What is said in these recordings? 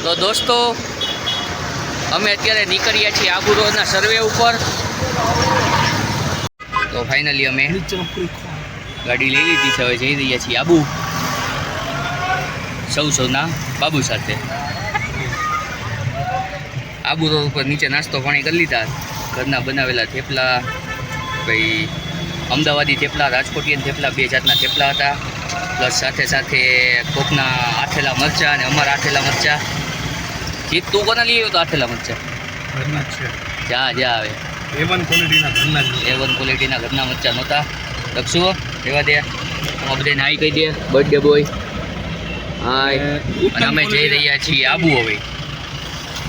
તો દોસ્તો અમે અત્યારે નીકળ્યા છીએ આબુ રોડના સર્વે ઉપર. તો ફાઇનલી અમે ગાડી લઈ લીધી છે. હવે જઈ રહ્યા છીએ આબુ સૌના બાબુ સાથે. આબુ રોડ ઉપર નીચે નાસ્તો પાણી કરી લીધા. ઘરના બનાવેલા થેપલા, ભાઈ અમદાવાદી થેપલા, રાજકોટિયન થેપલા, બે જાતના થેપલા હતા. પ્લસ સાથે સાથે કોકના આથેલા મરચાં અને અમારા આથેલા મરચાં. જીત તું કોને લઈ આવ્યો તો આથેલા મરચાં? ઘરના જ છે. જા આવે A1 ક્વોલિટીના ઘરના જ. A1 ક્વોલિટીના ઘરના મરચાં નહોતા. રક્ષો રહેવા દે. આમાં બધાને હાઈ કહી દે. બર્થડે બોય હાય. અને અમે જઈ રહ્યા છીએ આબુ. હવે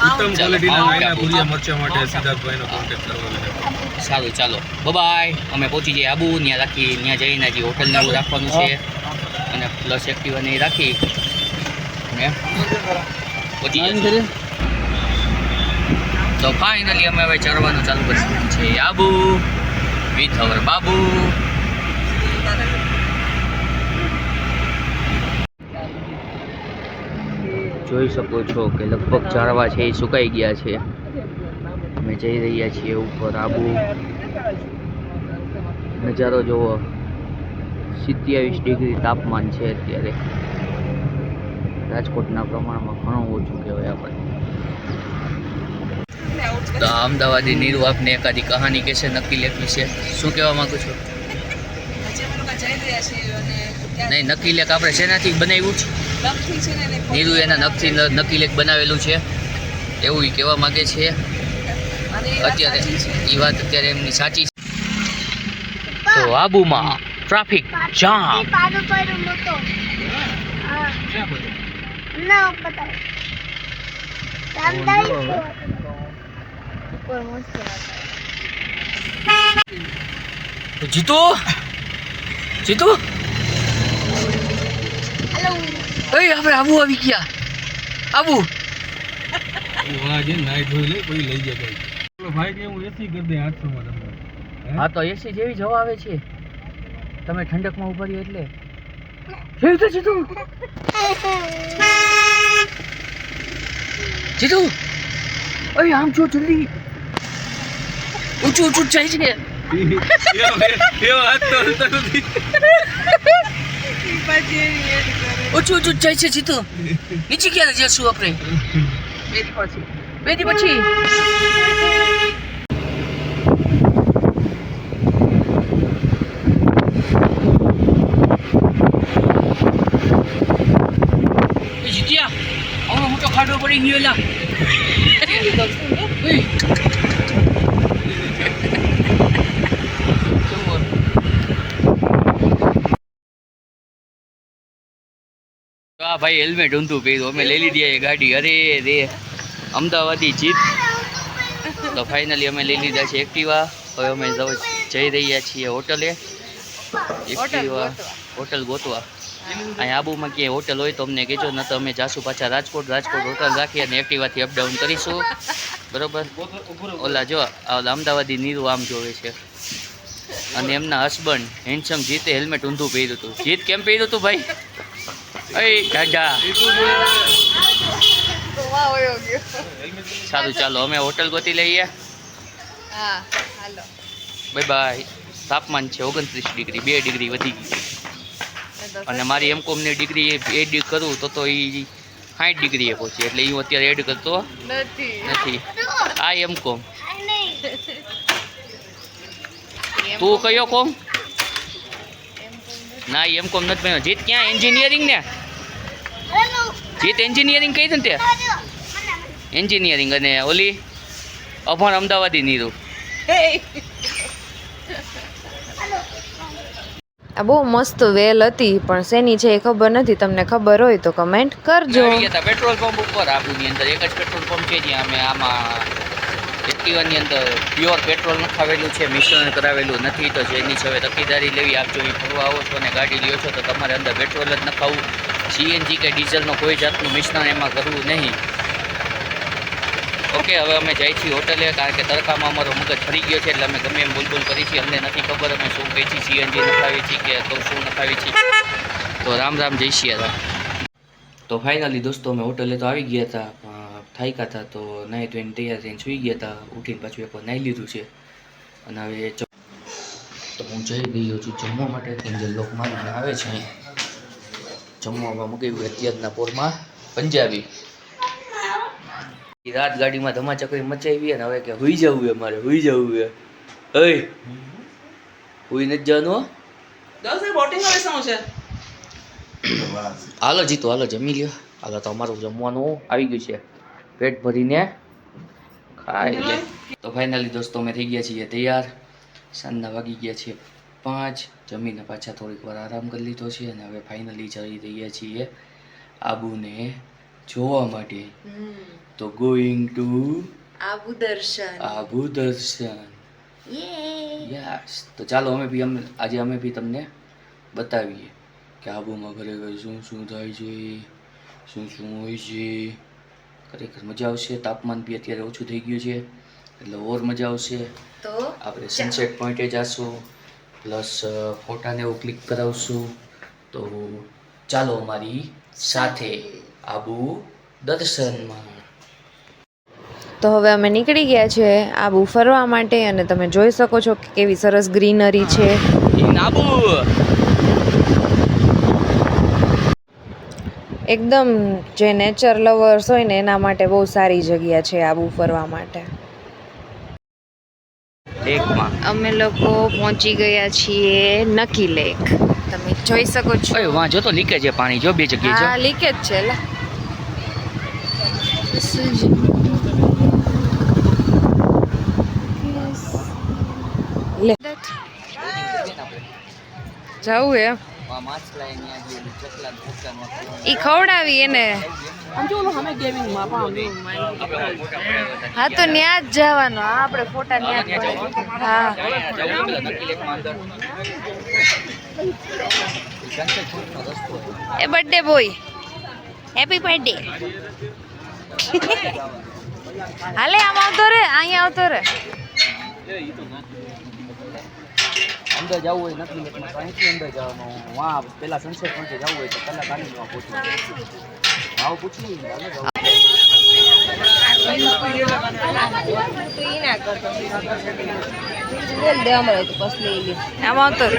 ઉત્તમ ક્વોલિટીના આયના ભુજિયા મરચાં માટે સિદ્ધાર્થભાઈનો કોન્ટેક્ટ કરવો છે. સારું ચાલો બાય. અમે પહોંચી જઈએ આબુ. ત્યાં જઈને હજી હોટલને એવું રાખવાનું છે અને પ્લસ એક્ટિવાને રાખી અને પહોંચી જઈએ. તો ફાઇનલી અમે હવે ચડવાનું ચાલુ કરીશું છે આબુ વિથ અવર બાબુ. જોઈ શકો છો કે લગભગ ઝાડવા છે એ સુકાઈ ગયા છે. અમે જઈ રહ્યા છીએ ઉપર આબુ. નજારો જોવો. 27 ડિગ્રી તાપમાન છે અત્યારે. રાજકોટના પ્રમાણમાં ઘણું ઓછું કહેવાય આપણે. તો અમદાવાદી નીરુ આપને એકાદી કહાની કહેશે નકીલ એક વિશે. શું કહેવા માંગુ છો? નહીં, નકીલ એક આપણે શેનાથી બનાવ્યું છે? નીરુ એના નખથી નકીલ એક બનાવેલું છે એવું કહેવા માંગે છે. અત્યારે એ વાત અત્યારે એમની સાચી છે. તો આબુમાં ટ્રાફિક જામ. જીતુ આપણે આબુ આવી ગયા. આબુ નાઈ ધોઈ લે કોઈ લઈ જાય. ભાઈ કે હું એસી કરી દે 800 માં તમને. હા તો એસી જેવી જવા આવે છે. તમે ઠંડકમાં ઉભા રહ્યો એટલે જીતુ અરે આમ જો જલ્દી. ઊંચું જાય છે. ઊંચું જાય છે જીતુ. નીચે ક્યારે જશું આપણે? બે દી પછી જીત્યા. હવે મોટો ખાડો પડી ગયો. એલા ભાઈ હેલ્મેટ ઊંધું પહેર્યું. અમે લઈ લીધી એ ગાડી. અરે રે અમદાવાદી જીત. તો ફાઇનલી અમે લઈ લીધા છે એક્ટિવા. હવે અમે જઈ રહ્યા છીએ હોટલે. એક્ટિવા હોટલ ગોતવા. અહીં આબુમાં ક્યાંય હોટલ હોય તો અમને કહેજો, ન તો અમે જાશું પાછા રાજકોટ હોટલ રાખી અને એક્ટિવાથી અપડાઉન કરીશું. બરોબર. ઓલા જો અમદાવાદી નીરુ આમ જોવે છે અને એમના હસબન્ડ હેન્ડસમ જીતે હેલ્મેટ ઊંધું પહેર્યું હતું. જીત કેમ પહેર્યું હતું ભાઈ? દાદા સારું ચાલો અમે હોટલ ગોતી લઈએ. બાય. તાપમાન છે 29 ડિગ્રી. 2 ડિગ્રી વધી ગઈ. અને મારી એમકોમની ડિગ્રી એડ કરું તો એ 60 ડિગ્રીએ પહોંચી. એટલે હું અત્યારે એડ કરતો નથી. આ એમકોમ. તું કયો કોમ? ના એમકોમ નથી ભણ્યો. જીત ક્યાં એન્જિનિયરિંગ ને? જીત એન્જિનિયરિંગ કહી દે ને તે એન્જિનિયરિંગ. અને ઓલી અભણ અમદાવાદી નીરુ. આ બહુ મસ્ત વેલ હતી પણ શેની છે એ ખબર નથી. તમને ખબર હોય તો કમેન્ટ કરજો. પેટ્રોલ પંપ ઉપર આબુની અંદર એક જ પેટ્રોલ પંપ છે જ્યાં અમે આમાં એક્ટિવાની અંદર પ્યોર પેટ્રોલ નખાવેલું છે, મિશ્રણ કરાવેલું નથી. તો જેની હવે તકેદારી લેવી. આપ જો ફરવા આવો છો અને ગાડી લ્યો છો તો તમારે અંદર પેટ્રોલ જ નખાવવું. સીએનજી કે ડીઝલનું કોઈ જાતનું મિશ્રણ એમાં કરવું નહીં. ઓકે. હવે અમે જઈએ છીએ હોટલે, કારણ કે તડકામાં અમારો મગજ ફરી ગયો છે એટલે અમે ગમે એમ બોલબોલ કરી છીએ. અમને નથી ખબર અમે શું કહી છીએ, સીએનજી નખાવી છીએ કે તો શું નખાવી છીએ. તો રામ જય શ્રી રામ. તો ફાઇનલી દોસ્તો અમે હોટલે તો આવી ગયા હતા, થાક્યા હતા તો નાહી ધોઈને તૈયાર થઈને સૂઈ ગયા હતા. ઉઠીને પાછું એકવાર નાહી લીધું છે અને હવે તો હું જઈ ગયો છું જમવા માટે. કેમ જે લોક મારીને આવે છે જમવામાં મગાવ્યું અત્યારના પોરમાં પંજાબી. રાત ગાડીમાં ધમાચકરી મચાવી અને હવે કે હુઈ જવું છે મારે, હુઈ જવું છે. ઓય હુઈ નથી જવાનું. હાલો જીતો, હાલો જમી લ્યો. હાલો તો અમારું જમવાનું આવી ગયું છે, પેટ ભરીને ખાઈ લે. તો ફાઇનલી દોસ્તો અમે થઈ ગયા છીએ તૈયાર. સાંજના વાગી ગયા છે 5. જમીને પાછા થોડીક વાર આરામ કરી લીધો છે અને હવે ફાઇનલી જઈ રહ્યા છીએ આબુને જોવા માટે. તો ગોઈંગ ટુ આબુ દર્શન. આબુ દર્શન. યસ. તો ચાલો આજે અમે બી તમને બતાવીએ કે આબુમાં ખરેખર શું શું થાય છે, શું શું હોય છે. ખરેખર મજા આવશે. તાપમાન બી અત્યારે ઓછું થઈ ગયું છે એટલે ઓર મજા આવશે. તો આપણે સનસેટ પોઈન્ટે જઈશું, પ્લસ ફોટાને એવું ક્લિક કરાવશું. તો ચાલો અમારી સાથે આબુ દર્શનમાં. તો હવે અમે નીકળી ગયા છે આબુ ફરવા માટે અને તમે જોઈ શકો છો કે કેવી સરસ ગ્રીનરી છે. આબુ એકદમ જે નેચર લવર્સ હોય ને એના માટે બહુ સારી જગ્યા છે આબુ ફરવા માટે. લેકમાં અમે લોકો પહોંચી ગયા છીએ નકી લેક. તમે જોઈ શકો છો. ઓય વાં જો તો લીકેજ છે પાણી, જો બે જગ્યાએ હા લીકેજ છે. લે જવું એમ ઈ ખવડાવી એને. હા તો ન્યા જ જવાનું. હા આપણે ફોટા ન્યા જ પડે. હા એ બર્થડે બોય, હેપી બર્થડે. હાલે આમ આવતો રે, અહીંયા આવતો રે. અંદર જવું હોય નથી લેકમાં અહીંથી અંદર જવાનું. વાં પેલા સનસેટ પોઈન્ટે જવું હોય તો કલાક આવીને પહોંચવું. ભાવ પૂછી આમ આવતો રે.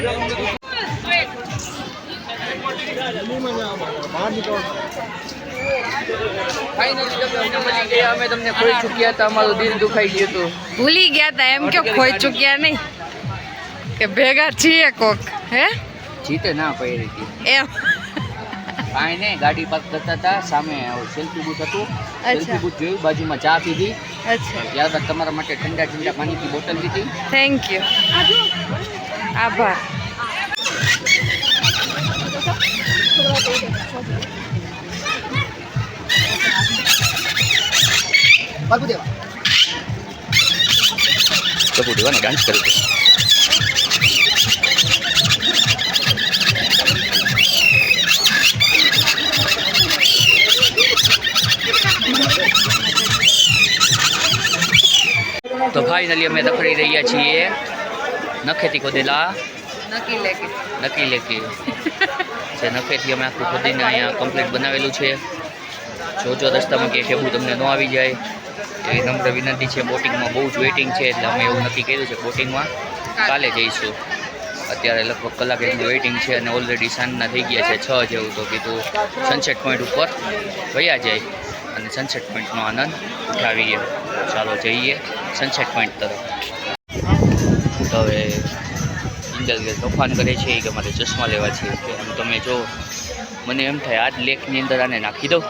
અમે તમને ખોઈ ચૂક્યા હતા, અમારું દિલ દુખાઈ ગયું હતું. ભૂલી ગયા હતા એમ કે ખોઈ ચૂક્યા નહીં કે ભેગા છીએ કોક. હે જીતે ના પડી હતી એમ કાંઈ નહીં. ગાડી પાર્ક કરતા હતા, સામે સેલ્ફી બૂથ હતું. સેલ્ફી બૂથ જોયું, બાજુમાં ચા પીધી. અચ્છા ત્યારબાદ તમારા માટે ઠંડા ઠંડા પાણીની બોટલ લીધી. થેન્ક યુ, આભાર. કપૂર દેવાનો ડાન્સ કર્યો. તો ફાઇનલી અમે દખડી રહ્યા છીએ નખેથી ખોદેલા નકી લેકે. નકી લેકે જે નખેથી અમે આખું ખોદીને અહીંયા કમ્પ્લીટ બનાવેલું છે. જો રસ્તામાં કે ઠેબુ તમને ન આવી જાય એવી નમ્ર વિનંતી છે. બોટિંગમાં બહુ જ વેઇટિંગ છે એટલે અમે એવું નક્કી કર્યું છે બોટિંગમાં કાલે જઈશું. અત્યારે લગભગ કલાક એકનું વેઇટિંગ છે અને ઓલરેડી સાંજના થઈ ગયા છે 6 જેવું. તો કીધું સનસેટ પોઈન્ટ ઉપર વયા જાય અને સનસેટ પોઈન્ટનો આનંદ ઉઠાવીએ. ચાલો જઈએ સનસેટ પોઈન્ટ તરફ. તો હવે ઇન્દલ તોફાન કરે છે કે મારે ચશ્મા લેવા છે. આમ તમે જો મને એમ થાય આજ લેકની અંદર આને નાખી દઉં.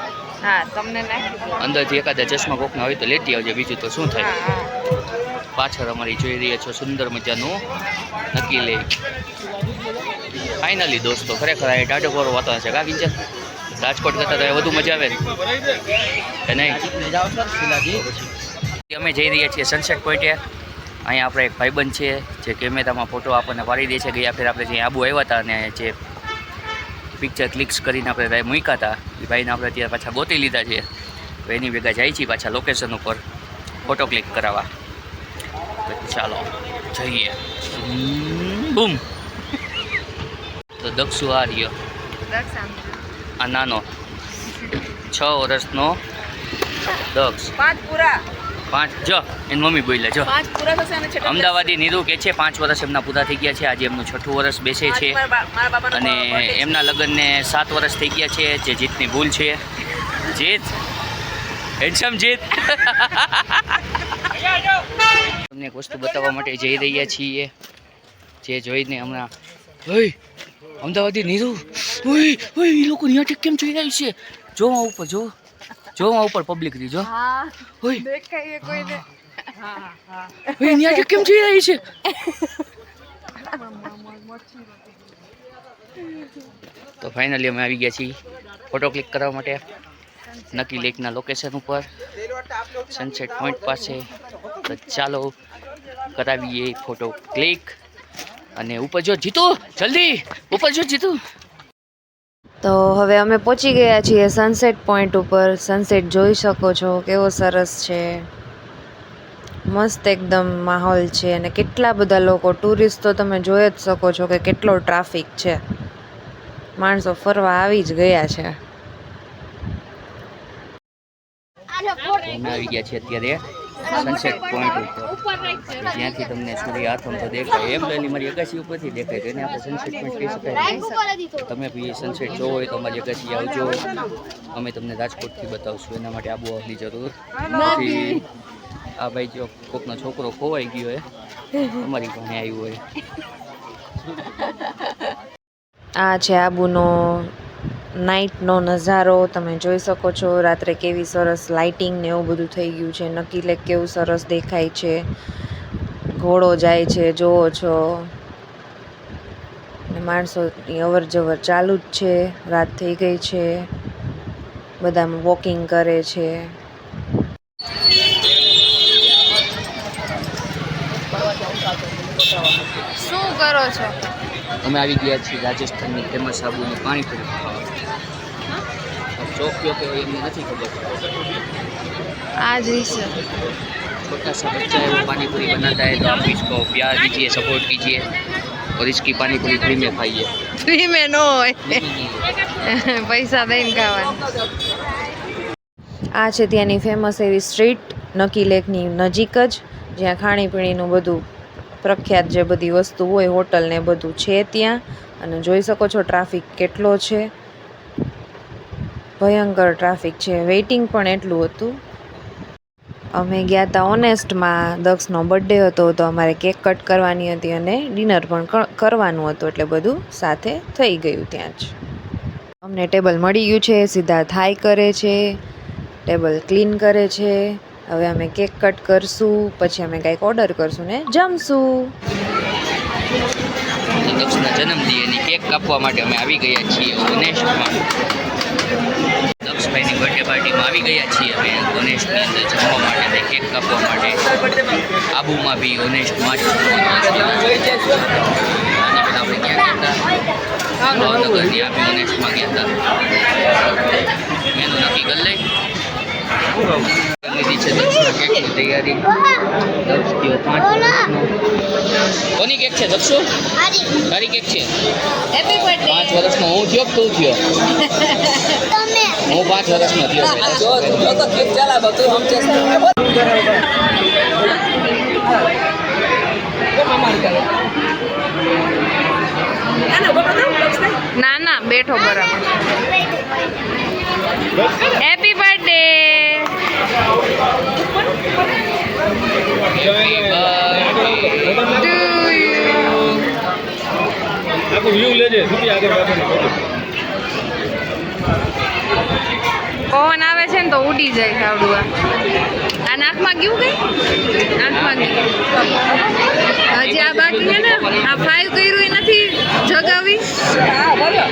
હા તમને નાખી દો. અંદરથી એકાદા ચશ્મા કોકના હોય તો લેતી આવજે, બીજું તો શું થાય. પાછળ અમારી જોઈ રહ્યા છો સુંદર મજાનું નકી લેક. ફાઇનલી દોસ્તો ખરેખર આ ટાઢો વાતાવરણ છે કા કિંચન? રાજકોટ કરતાં તો વધુ મજા આવે કે નહીં? અમે જઈ રહ્યા છીએ સનસેટ પોઈન્ટે. અહીંયા આપણે એક ભાઈબંધ છે જે કેમેરામાં ફોટો આપણને પાડી દે છે. ગયા ફેર આપણે જ્યાં આબુ આવ્યા હતા અને જે પિક્ચર ક્લિક્સ કરીને આપણે મૂક્યા હતા એ ભાઈને આપણે અત્યારે પાછા ગોતી લીધા છે. તો એની ભેગા જાય છીએ પાછા લોકેશન ઉપર ફોટો ક્લિક કરાવવા. તો ચાલો જઈએ. બૂમ. તો દક્ષુ આ રહ્યો, આ નાનો 6 વર્ષનો દક્ષ. 5 પૂરા 5 જો એની મમ્મી બોલ્યા જો 5 પૂરા થશે અને છઠ્ઠા અમદાવાદી નીરુ કે છે 5 વર્ષ એમના પૂરા થઈ ગયા છે. આજે એમનું 6થું વર્ષ બેસે છે મારા બાબાનો અને birthday છે. એમના લગ્નને 7 વર્ષ થઈ ગયા છે, જે જીતની ભૂલ છે. જીત હેન્ડસમ જીત. તમને એક વસ્તુ બતાવવા માટે જઈ રહ્યા છીએ, જે જોઈને હમણાં ઓય અમદાવાદી નીરુ ઓય ઓય એ લોકો અહીંયા કેમ જોઈ રહ્યા છે? જોવા ઉપર જો જોવા ઉપર પબ્લિક રી જો હા ઓય દેખાય કોઈને હા હા ઓય અહીંયા કેમ જોઈ રહી છે? તો ફાઇનલી અમે આવી ગયા છીએ ફોટો ક્લિક કરવા માટે નકી લેકના લોકેશન ઉપર સનસેટ પોઈન્ટ પાસે. તો ચાલો કરાવીએ ફોટો ક્લિક. અને ઉપર જો જીતુ, જલ્દી ઉપર જો જીતુ. તો હવે અમે પહોંચી ગયા છીએ સનસેટ પોઈન્ટ ઉપર. સનસેટ જોઈ શકો છો કેવો સરસ છે, મસ્ત એકદમ માહોલ છે. અને કેટલા બધા લોકો ટુરિસ્ટ તો તમે જોઈ જ શકો છો કે કેટલો ટ્રાફિક છે. માણસો ફરવા આવી જ ગયા છે. અમે આવી ગયા છીએ અત્યારે સનસેટ પોઈન્ટ ઉપર, જ્યાંથી તમને સૂર્ય આથમતો દેખાય. એમ તો એની મારી અગાસી ઉપરથી દેખાય, તો એને આપણે સનસેટ પોઈન્ટ કહી શકાય. તમે બી સનસેટ જોવો હોય તો અમારી અગાસી આવજો, અમે તમને રાજકોટથી બતાવશું. એના માટે આબુ આવવાની જરૂર નથી. આ ભાઈ જો કોકનો છોકરો ખોવાઈ ગયો હોય, અમારી પાસે આવ્યું હોય. આ છે આબુનો નાઇટનો નજારો. તમે જોઈ શકો છો રાત્રે કેવી સરસ લાઇટિંગ ને એવું બધું થઈ ગયું છે. નકી લેક કેવું સરસ દેખાય છે, ઘોડો જાય છે જોવો છો. ને માણસોની અવર જવર ચાલુ જ છે. રાત થઈ ગઈ છે, બધા વોકિંગ કરે છે. શું કરો છો? અમે આવી ગયા છીએ રાજસ્થાનની ફેમસ આબુની પાણીપુરી ખાવા. ચોક કયો કે એમને નથી ખબર. આ જ વિશે छोटा सा बच्चा है वो पानी पूरी बनाता है, तो आप इसको प्यार दीजिए, सपोर्ट कीजिए और इसकी पानी पूरी फ्री में खाइए. ફ્રી મેં ન હોય, પૈસા દઈને ખાવાનું. આ છે ત્યાંની ફેમસ એવી સ્ટ્રીટ નકી લેકની નજીક જ, જ્યાં ખાણીપીણીનું બધું પ્રખ્યાત જે બધી વસ્તુ હોય હોટલ ને બધું છે ત્યાં. અને જોઈ શકો છો ટ્રાફિક કેટલો છે, ભયંકર ટ્રાફિક છે. વેઇટિંગ પણ એટલું હતું. અમે ગયા હતા ઓનેસ્ટમાં, દક્ષનો બર્થડે હતો તો અમારે કેક કટ કરવાની હતી અને ડિનર પણ કરવાનું હતું, એટલે બધું સાથે થઈ ગયું ત્યાં જ. અમને ટેબલ મળી ગયું છે, સીધા થાઈ કરે છે, ટેબલ ક્લીન કરે છે. હવે અમે કેક કટ કરશું, પછી અમે કંઈક ઓર્ડર કરશું ને જમશું. દક્ષના જન્મદિવસની કેક કાપવા માટે અમે આવી ગયા છીએ ઓનેસ્ટમાં. દક્ષભાઈની બર્થડે પાર્ટીમાં આવી ગયા છીએ અમે ઓનેસ્ટની અંદર જમવા માટે ને કેક કાપવા માટે. આબુમાં બી ઓનેસ્ટમાં જ આપણે ક્યાં ગયા હતા, ભાવનગરની આપી ઓનેસ્ટમાં ગયા હતા. મેનુ નક્કી કરી લઈ લીધી છે દક્ષના કેકની તૈયારી. દક્ષ થયો 5 વર્ષનો. કોની કેક છે દક્ષુ? તારી કેક છે. Happy birthday. 5 વર્ષનો હું થયો કે તું થયો? હું 5 વર્ષનો થયો છે. જો તો કેક ચાલા બધું આમ છે. ના ના બેઠો બરાબર. Happy birthday. પવન આવે છે ને તો ઉડી જાય ખાવડું. આ નાકમાં ગયું કઈ? નાકમાં ગયું. હજી આ બાકી છે ને, આ 5 કર્યું એ નથી જગાવી.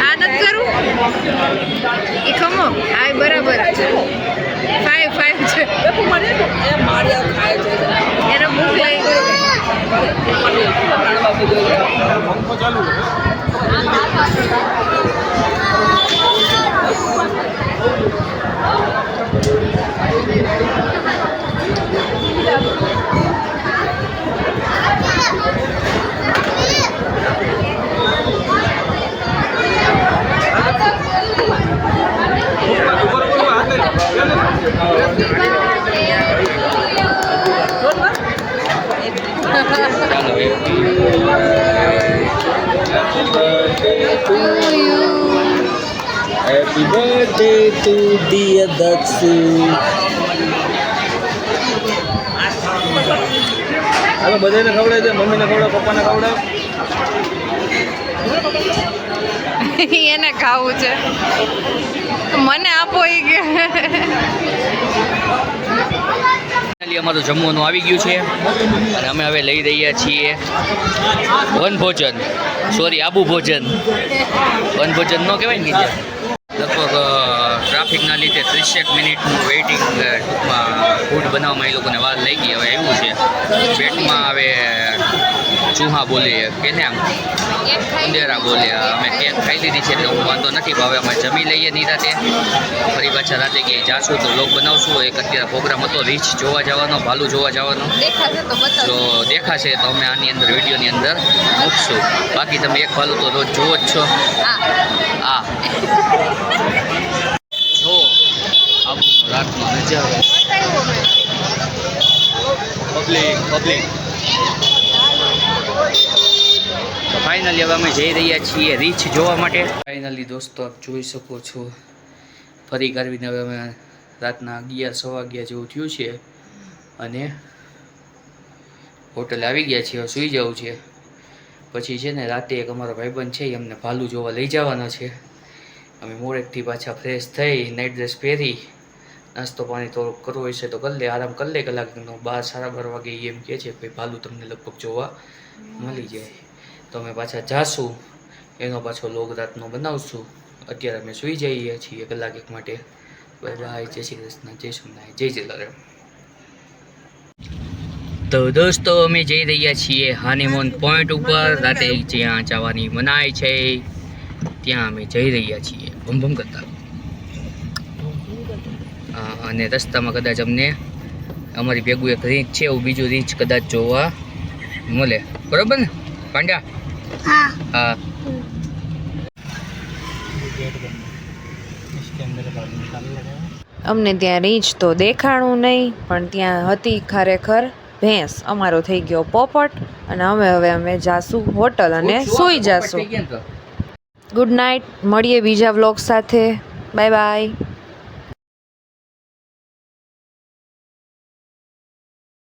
આ નથી કરું એ ખમો. આ બરાબર છે. 5 છે. એને ભૂખ લાગી. to you. Happy birthday to dear Daksu. હાલો બધાને ખવડાવી દે, મમ્મીને ખવડાવ, પપ્પાને ખવડાવ. એને ખાવું છે, મને આપો એ કે. અમારું જમવાનું આવી ગયું છે અને અમે હવે લઈ રહ્યા છીએ વનભોજન, સોરી આબુ ભોજન. વનભોજન ન કહેવાય ને કીધે. લગભગ ટ્રાફિકના લીધે 30 મિનિટનું વેઇટિંગ ટૂંકમાં ફૂડ બનાવવામાં એ લોકોને વાર લઈ ગઈ. હવે એવું છે પેટમાં હવે ચૂહા બોલીએ કે ને આમ ઉંદેરા બોલ્યા. અમે કેક ખાઈ લીધી છે એટલે હું વાંધો નથી. હવે અમે જમી લઈએ નિરાતે, ફરી પાછા રાતે ક્યાંય જાશું તો લોક બનાવશું. એક અત્યારે પ્રોગ્રામ હતો રીચ જોવા જવાનો, ભાલુ જોવા જવાનો. જો દેખાશે તો અમે આની અંદર વિડીયોની અંદર મૂકશું. બાકી તમે એક ભાલુ તો રોજ જોવો જ છો. હા જો આવું રાતનો નજારો, પબ્લિક. તો ફાઇનલી હવે અમે જઈ રહ્યા છીએ રીચ જોવા માટે. ફાઇનલી દોસ્તો આપ જોઈ શકો છો ફરી કરવીને હવે અમે રાતના 11-11 જેવું થયું છે અને હોટલે આવી ગયા છીએ. સૂઈ જવું છે. પછી છે ને રાતે એક અમારો ભાઈબંધ છે અમને ભાલુ જોવા લઈ જવાનો છે. અમે મોડેકથી પાછા ફ્રેશ થઈ નાઇટ ડ્રેસ પહેરી નાસ્તો પાણી થોડુંક કરવો હશે તો કરી લે, આરામ કરી લે કલાકનો. 12-12 વાગે એમ કહે છે ભાઈ ભાલુ તમને લગભગ જોવા મળી જાય. તો અમે પાછા જાશું, એનો પાછો લોગ રાતનો બનાવશું. અત્યારે અમે સૂઈ જઈએ છીએ કલાક એક માટે. બાય, જય શ્રી કૃષ્ણ, જય સોમનાથ, જય જલારામ. તો દોસ્તો અમે જઈ રહ્યા છીએ હનીમૂન પોઈન્ટ ઉપર. રાતે જ્યાં જવાની મનાય છે ત્યાં અમે જઈ રહ્યા છીએ ભમ કરતા. અને રસ્તામાં કદાચ અમને અમારી ભેગું એક રીંચ છે, એવું બીજું રીંચ કદાચ જોવા મળે. બરોબર ને પાંડ્યા? હા. અમને ત્યાં રીંછ તો દેખાણું નહીં, પણ ત્યાં હતી ખરેખર ભેંસ. અમારો થઈ ગયો પોપટ અને અમે જાશું હોટલ અને સૂઈ જાશું. ગુડ નાઇટ, મળીએ બીજા વ્લોગ સાથે. Bye bye.